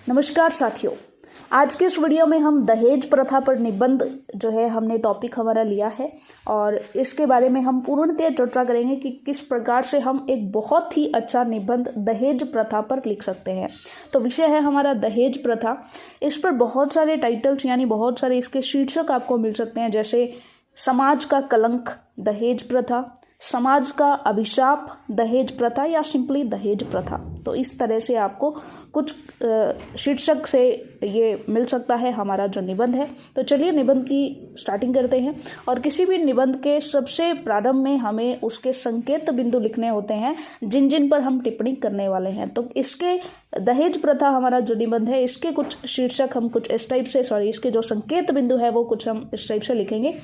नमस्कार साथियों, आज के इस वीडियो में हम दहेज प्रथा पर निबंध जो है हमने टॉपिक हमारा लिया है और इसके बारे में हम पूर्णतः चर्चा करेंगे कि किस प्रकार से हम एक बहुत ही अच्छा निबंध दहेज प्रथा पर लिख सकते हैं। तो विषय है हमारा दहेज प्रथा। इस पर बहुत सारे टाइटल्स यानी बहुत सारे इसके शीर्षक आपको मिल सकते हैं, जैसे समाज का कलंक दहेज प्रथा, समाज का अभिशाप दहेज प्रथा या सिंपली दहेज प्रथा। तो इस तरह से आपको कुछ शीर्षक से ये मिल सकता है हमारा जो निबंध है। तो चलिए निबंध की स्टार्टिंग करते हैं। और किसी भी निबंध के सबसे प्रारंभ में हमें उसके संकेत बिंदु लिखने होते हैं जिन जिन पर हम टिप्पणी करने वाले हैं। तो इसके दहेज प्रथा हमारा जो निबंध है, इसके कुछ शीर्षक हम कुछ इस टाइप से इसके जो संकेत बिंदु है वो कुछ हम इस टाइप से लिखेंगे।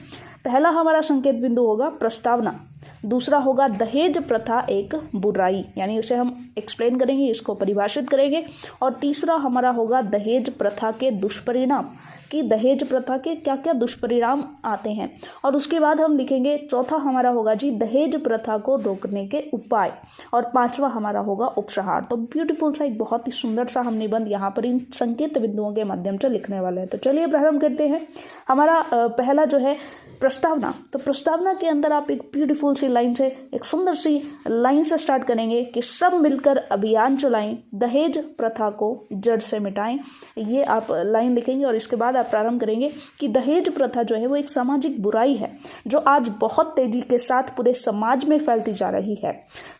पहला हमारा संकेत बिंदु होगा प्रस्तावना, दूसरा होगा दहेज प्रथा एक बुराई, यानी उसे हम एक्सप्लेन करेंगे, इसको परिभाषित करेंगे। और तीसरा हमारा होगा दहेज प्रथा के दुष्परिणाम, कि दहेज प्रथा के क्या क्या दुष्परिणाम आते हैं। और उसके बाद हम लिखेंगे, चौथा हमारा होगा जी दहेज प्रथा को रोकने के उपाय, और पांचवा हमारा होगा उपसंहार। तो ब्यूटीफुल सा एक बहुत ही सुंदर सा हम निबंध यहाँ पर इन संकेत बिंदुओं के माध्यम से लिखने वाले हैं। तो चलिए प्रारंभ करते हैं। हमारा पहला जो है प्रस्तावना। तो प्रस्तावना के अंदर आप एक ब्यूटीफुल सी लाइन से, एक सुंदर सी लाइन से स्टार्ट करेंगे कि सब मिलकर अभियान चलाएं, दहेज प्रथा को जड़ से मिटाएं। ये आप लाइन लिखेंगे और इसके बाद आप प्रारंभ करेंगे कि दहेज प्रथा जो है वो एक सामाजिक बुराई है जो आज बहुत तेजी के साथ पूरे समाज में फैलती जा रही है।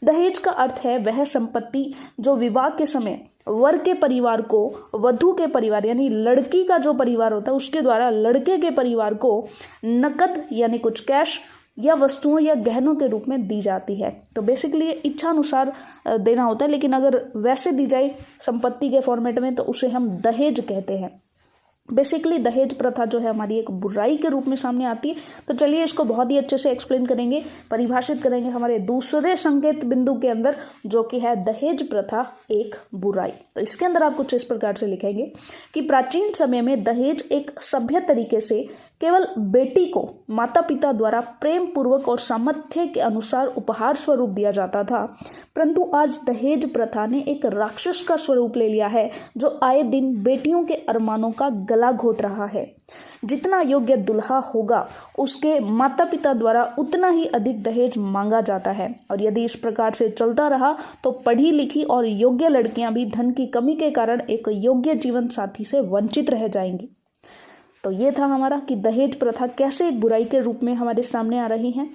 दहेज का अर्थ है वह संपत्ति जो विवाह के समय वर के परिवार को वधू के परिवार यानी लड़की का जो परिवार होता है उसके द्वारा लड़के के परिवार को नकद यानी कुछ कैश या वस्तुओं या गहनों के रूप में दी जाती है। तो बेसिकली ये इच्छा अनुसार देना होता है, लेकिन अगर वैसे दी जाए संपत्ति के फॉर्मेट में तो उसे हम दहेज कहते हैं। बेसिकली दहेज प्रथा जो है हमारी एक बुराई के रूप में सामने आती है। तो चलिए इसको बहुत ही अच्छे से एक्सप्लेन करेंगे, परिभाषित करेंगे हमारे दूसरे संकेत बिंदु के अंदर, जो कि है दहेज प्रथा एक बुराई। तो इसके अंदर आप कुछ इस प्रकार से लिखेंगे कि प्राचीन समय में दहेज एक सभ्य तरीके से केवल बेटी को माता पिता द्वारा प्रेम पूर्वक और सामर्थ्य के अनुसार उपहार स्वरूप दिया जाता था, परंतु आज दहेज प्रथा ने एक राक्षस का स्वरूप ले लिया है जो आए दिन बेटियों के अरमानों का गला घोट रहा है। जितना योग्य दुल्हा होगा उसके माता पिता द्वारा उतना ही अधिक दहेज मांगा जाता है, और यदि इस प्रकार से चलता रहा तो पढ़ी लिखी और योग्य लड़कियां भी धन की कमी के कारण एक योग्य जीवन साथी से वंचित रह जाएंगी। तो ये था हमारा कि दहेज प्रथा कैसे एक बुराई के रूप में हमारे सामने आ रही है।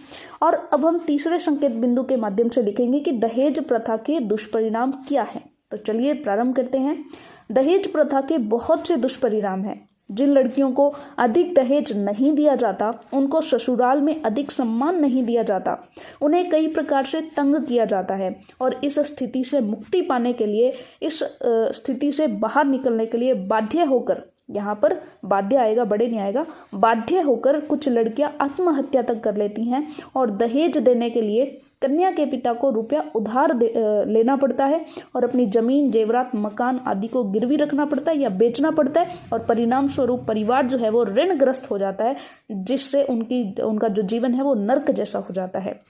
और अब हम तीसरे संकेत बिंदु के माध्यम से लिखेंगे कि दहेज प्रथा के दुष्परिणाम क्या है। तो चलिए प्रारंभ करते हैं। दहेज प्रथा के बहुत से दुष्परिणाम हैं। जिन लड़कियों को अधिक दहेज नहीं दिया जाता, उनको ससुराल में अधिक सम्मान नहीं दिया जाता, उन्हें कई प्रकार से तंग किया जाता है, और इस स्थिति से मुक्ति पाने के लिए, इस स्थिति से बाहर निकलने के लिए बाध्य होकर, यहाँ पर बाध्य आएगा, बड़े नहीं आएगा, बाध्य होकर कुछ लड़कियां आत्महत्या तक कर लेती हैं, और दहेज देने के लिए कन्या के पिता को रुपया उधार लेना पड़ता है, और अपनी जमीन जेवरात मकान आदि को गिरवी रखना पड़ता है या बेचना पड़ता है, और परिणाम स्वरूप परिवार जो है वो ऋणग्रस्त हो जाता है, जिससे उनका जो जीवन है वो नर्क जैसा हो जाता है।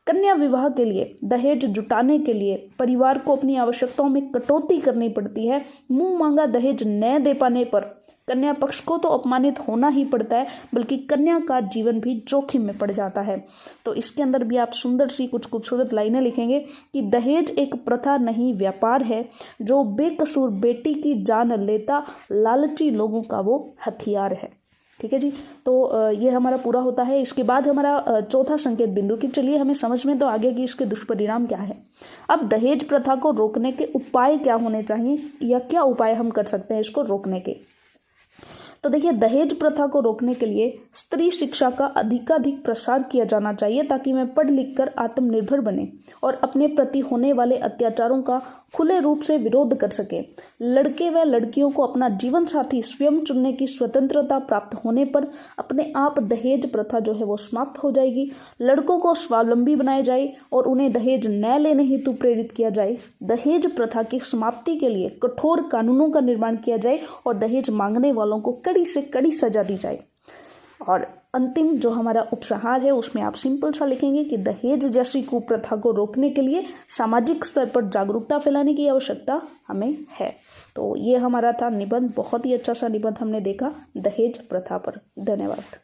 कन्या विवाह के लिए दहेज जुटाने के लिए परिवार को अपनी आवश्यकताओं में कटौती करनी पड़ती है। मुंह मांगा दहेज न दे पाने पर कन्या पक्ष को तो अपमानित होना ही पड़ता है, बल्कि कन्या का जीवन भी जोखिम में पड़ जाता है। तो इसके अंदर भी आप सुंदर सी कुछ खूबसूरत लाइनें लिखेंगे कि दहेज एक प्रथा नहीं व्यापार है जो बेकसूर बेटी की जान लेता लालची लोगों का वो हथियार है। ठीक है जी। तो ये हमारा पूरा होता है। इसके बाद हमारा चौथा संकेत बिंदु कि चलिए हमें समझ में तो आ गया कि इसके दुष्परिणाम क्या है। अब दहेज प्रथा को रोकने के उपाय क्या होने चाहिए, या क्या उपाय हम कर सकते हैं इसको रोकने के। तो देखिए, दहेज प्रथा को रोकने के लिए स्त्री शिक्षा का अधिकाधिक प्रसार किया जाना चाहिए, ताकि वे पढ़ लिख कर आत्मनिर्भर बने और अपने प्रति होने वाले अत्याचारों का खुले रूप से विरोध कर सके। लड़के व लड़कियों को अपना जीवन साथी स्वयं चुनने की स्वतंत्रता प्राप्त होने पर अपने आप दहेज प्रथा जो है वो समाप्त हो जाएगी। लड़कों को स्वावलंबी बनाया जाए और उन्हें दहेज न लेने हेतु प्रेरित किया जाए। दहेज प्रथा की समाप्ति के लिए कठोर कानूनों का निर्माण किया जाए और दहेज मांगने वालों को कड़ी से कड़ी सजा दी जाए। और अंतिम जो हमारा उपसंहार है उसमें आप सिंपल सा लिखेंगे कि दहेज जैसी कुप्रथा को रोकने के लिए सामाजिक स्तर पर जागरूकता फैलाने की आवश्यकता हमें है। तो ये हमारा था निबंध, बहुत ही अच्छा सा निबंध हमने देखा दहेज प्रथा पर। धन्यवाद।